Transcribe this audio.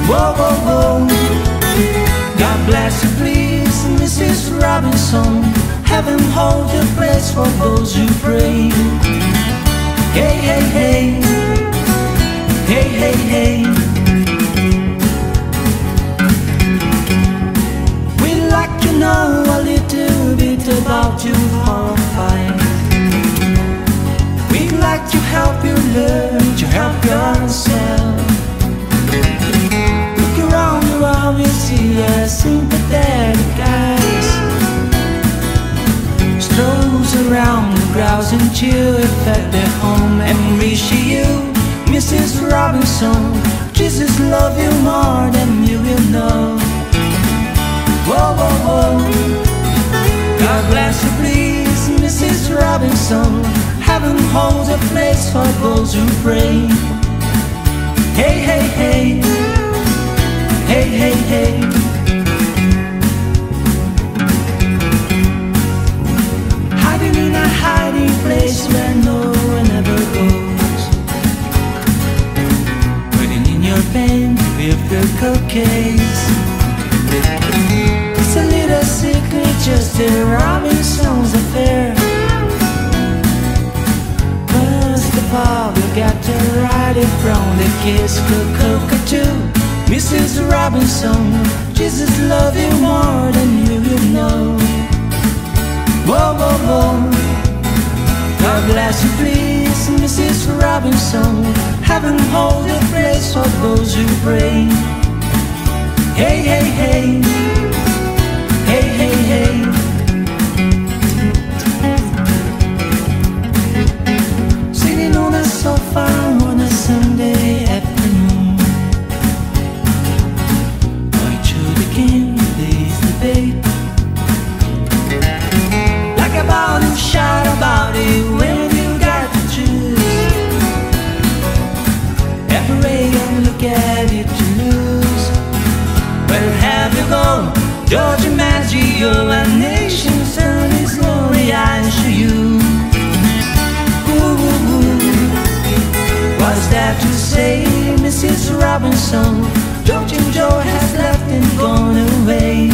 Whoa, whoa, whoa. God bless you, please, Mrs. Robinson. Heaven hold your place for those who pray. Hey, hey, hey. Hey, hey, hey. We'd like to know a little bit about you, horrified. We'd like to help you learn to help yourself. Look around you, all we see are sympathetic eyes. Strolls around the grouse until it fed their home and reached you, Mrs. Robinson. Jesus love you more than you will know. Whoa, whoa, whoa. God bless you, please, Mrs. Robinson. Heaven holds a place for those who pray. Hey, hey, hey. Hey, hey, hey. Hiding in a hiding place where no one ever goes. Waiting in your pen with your cookies. It's a little secret, just a Robinson's affair. First of all, you got to write it from the kiss cockatoo. Mrs. Robinson, Jesus love you more than you will know. Whoa, whoa, whoa. God bless you, please, Mrs. Robinson. Heaven hold a place for those who pray. Hey, hey, hey. Hey, hey, hey. Sitting on a sofa on a Sunday afternoon, going to begin this debate. Like about it, shout about it when you got to choose. Every way I look at it, you lose. Where have you gone? Georgia Maggio, a nation turn his lonely eyes to you. Ooh, ooh, ooh. What's that to say, Mrs. Robinson? George and Joe has left and gone away.